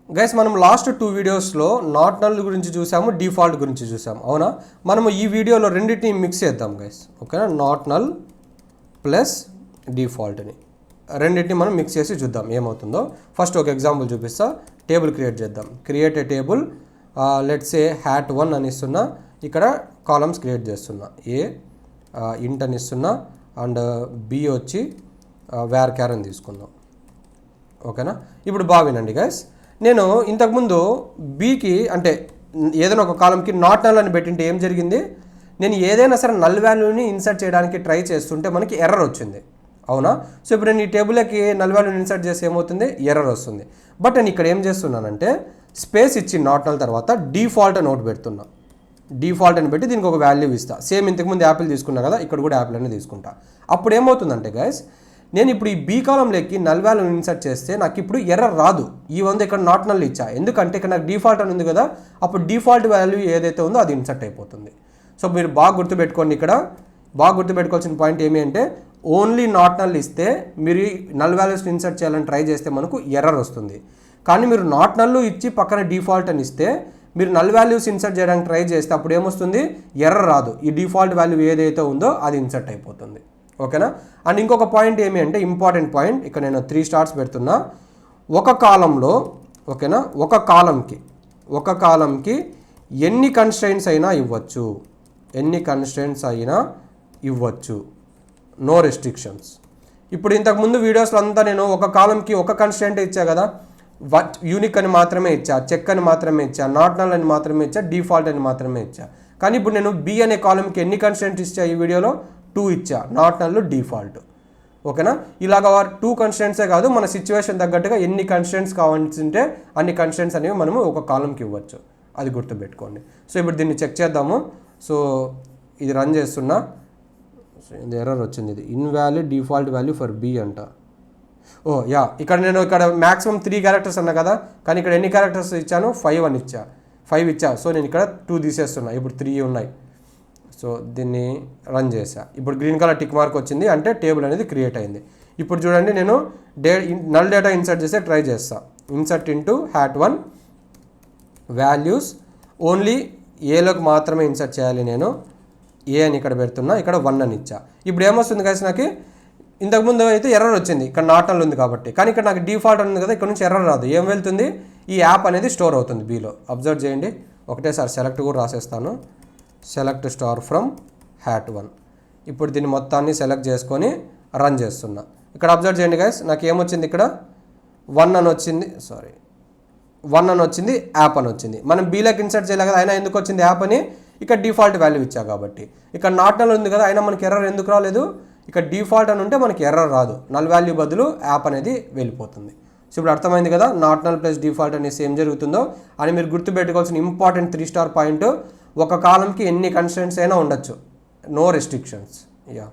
Guys మనం last 2 వీడియోస్లో not null గురించి చూసాము, డిఫాల్ట్ గురించి చూసాము, అవునా? మనము ఈ వీడియోలో రెండింటిని మిక్స్ చేద్దాం గైస్, ఓకేనా? నాట్ నల్ ప్లస్ డిఫాల్ట్ని రెండింటిని మనం మిక్స్ చేసి చూద్దాం ఏమవుతుందో. ఫస్ట్ ఒక ఎగ్జాంపుల్ చూపిస్తా. టేబుల్ క్రియేట్ చేద్దాం. Create a table, let's A hat1 అని ఇస్తున్నా. ఇక్కడ కాలమ్స్ క్రియేట్ చేస్తున్నా. ఏ ఇంట్ అని ఇస్తున్నా అండ్ బి వచ్చి var అని తీసుకుందాం, ఓకేనా? ఇప్పుడు బాగా వినండి గైస్. నేను ఇంతకుముందు బీకి అంటే ఏదైనా ఒక కాలంకి నాట్ నల్ అని పెట్టింటే ఏం జరిగింది, నేను ఏదైనా సరే నల్ వాల్యూని ఇన్సర్ట్ చేయడానికి ట్రై చేస్తుంటే మనకి ఎర్రర్ వచ్చింది, అవునా? సో ఇప్పుడు నేను ఈ టేబుల్కి నల్ వాల్యూని ఇన్సర్ట్ చేస్తే ఏమవుతుంది, ఎర్రర్ వస్తుంది. బట్ నేను ఇక్కడ ఏం చేస్తున్నానంటే స్పేస్ ఇచ్చి నాట్ నల్ తర్వాత డిఫాల్ట్ అని ఒకటి పెడుతున్నా. డిఫాల్ట్ అని పెట్టి దీనికి ఒక వాల్యూ ఇస్తా. సేమ్ ఇంతకుముందు యాపిల్ తీసుకున్నా కదా, ఇక్కడ కూడా యాపిల్ అని తీసుకుంటా. అప్పుడు ఏమవుతుందంటే గైస్, నేను ఇప్పుడు ఈ బీ కాలంలోకి నల్ వాల్యూని ఇన్సర్ట్ చేస్తే నాకు ఇప్పుడు ఎర్రర్ రాదు. ఈ ఇక్కడ నాట్ నల్ ఇచ్చా, ఎందుకంటే ఇక్కడ నాకు డిఫాల్ట్ అని ఉంది కదా, అప్పుడు డిఫాల్ట్ వాల్యూ ఏదైతే ఉందో అది ఇన్సర్ట్ అయిపోతుంది. సో మీరు బాగా గుర్తుపెట్టుకోండి. ఇక్కడ బాగా గుర్తుపెట్టుకోవాల్సిన పాయింట్ ఏమి అంటే, ఓన్లీ నాట్ నల్ ఇస్తే మీరు నల్ వాల్యూస్ని ఇన్సర్ట్ చేయాలని ట్రై చేస్తే మనకు ఎర్రర్ వస్తుంది. కానీ మీరు నాట్ నల్ ఇచ్చి పక్కన డిఫాల్ట్ అని ఇస్తే మీరు నల్ వాల్యూస్ ఇన్సర్ట్ చేయడానికి ట్రై చేస్తే అప్పుడు ఏమొస్తుంది, ఎర్రర్ రాదు. ఈ డిఫాల్ట్ వాల్యూ ఏదైతే ఉందో అది ఇన్సర్ట్ అయిపోతుంది, ఓకేనా? అండ్ ఇంకొక పాయింట్ ఏమి అంటే ఇంపార్టెంట్ పాయింట్, ఇక్కడ నేను 3 స్టార్స్ పెడుతున్నా. ఒక కాలంలో, ఓకేనా, ఒక కాలంకి ఎన్ని కన్స్ట్రెయింట్స్ అయినా ఇవ్వచ్చు, నో రెస్ట్రిక్షన్స్. ఇప్పుడు ఇంతకుముందు వీడియోస్లో అంతా నేను ఒక కాలంకి ఒక కన్స్ట్రెయింట్ ఇచ్చా కదా, యూనిక్ అని మాత్రమే ఇచ్చా, చెక్ అని మాత్రమే ఇచ్చా, నాట్ నల్ అని మాత్రమే ఇచ్చా, డిఫాల్ట్ అని మాత్రమే ఇచ్చా. కానీ ఇప్పుడు నేను బి అనే కాలంకి ఎన్ని కన్స్ట్రెయింట్స్ ఇచ్చా ఈ వీడియోలో, 2 ఇచ్చా, నాట్ నల్ డిఫాల్ట్, ఓకేనా? ఇలాగ 2 కన్స్ట్రెయింట్సే కాదు, మన సిచ్యువేషన్ తగ్గట్టుగా ఎన్ని కన్స్ట్రెయింట్స్ కావాల్సింటే అన్ని కన్స్ట్రెయింట్స్ అనేవి మనము ఒక కాలంకి ఇవ్వచ్చు, అది గుర్తుపెట్టుకోండి. సో ఇప్పుడు దీన్ని చెక్ చేద్దాము. సో ఇది రన్ చేస్తున్నా. సో ఇది ఎర్రర్ వచ్చింది, ఇది invalid default value for B అంట. ఓ యా, ఇక్కడ నేను మ్యాక్సిమం 3 క్యారెక్టర్స్ అన్నా కదా, కానీ ఇక్కడ ఎన్ని క్యారెక్టర్స్ ఇచ్చాను, 5 ఇచ్చా. సో నేను ఇక్కడ 2 తీసేస్తున్నా, ఇప్పుడు 3 ఉన్నాయి. సో దీన్ని రన్ చేసా. ఇప్పుడు గ్రీన్ కలర్ టిక్ మార్క్ వచ్చింది, అంటే టేబుల్ అనేది క్రియేట్ అయింది. ఇప్పుడు చూడండి, నేను నల్ డేటా ఇన్సర్ట్ చేస్తే ట్రై చేస్తా. Insert into hat1 values, only ఏలోకి మాత్రమే ఇన్సర్ట్ చేయాలి. నేను ఏ అని ఇక్కడ పెడుతున్నా, ఇక్కడ 1 అని ఇచ్చా. ఇప్పుడు ఏమొస్తుంది గైస్, నాకు ఇంతకుముందు అయితే ఎర్రర్ వచ్చింది, ఇక్కడ నాట్ నల్ ఉంది కాబట్టి. కానీ ఇక్కడ నాకు డిఫాల్ట్ ఉంది కదా, ఇక్కడ నుంచి ఎర్రర్ రాదు. ఏం వెళ్తుంది, ఈ యాప్ అనేది స్టోర్ అవుతుంది బీలో. అబ్జర్వ్ చేయండి, ఒకటేసారి సెలెక్ట్ కూడా రాసేస్తాను. Select star from hat1. ఇప్పుడు దీన్ని మొత్తాన్ని సెలెక్ట్ చేసుకొని రన్ చేస్తున్నా. ఇక్కడ అబ్జర్వ్ చేయండి గైస్, నాకు ఏమొచ్చింది, ఇక్కడ 1 అని వచ్చింది, యాప్ అని వచ్చింది. మనం బీలోకి ఇన్సర్ట్ చేయలే కదా, అయినా ఎందుకు వచ్చింది యాప్ అని, ఇక్కడ డిఫాల్ట్ వాల్యూ ఇచ్చా కాబట్టి. ఇక్కడ నాట్ నల్ ఉంది కదా, అయినా మనకి ఎర్రర్ ఎందుకు రాలేదు, ఇక్కడ డిఫాల్ట్ అని ఉంటే మనకి ఎర్రర్ రాదు, నల్ వాల్యూ బదులు యాప్ అనేది వెళ్ళిపోతుంది. సో ఇప్పుడు అర్థమైంది కదా, నాట్ నల్ ప్లస్ డిఫాల్ట్ అనేసి ఏం జరుగుతుందో అని. మీరు గుర్తుపెట్టుకోవాల్సిన ఇంపార్టెంట్ 3 స్టార్ పాయింట్, ఒక కాలంకి ఎన్ని కన్స్ట్రెయింట్స్ అయినా ఉండొచ్చు, నో రెస్ట్రిక్షన్స్. యా.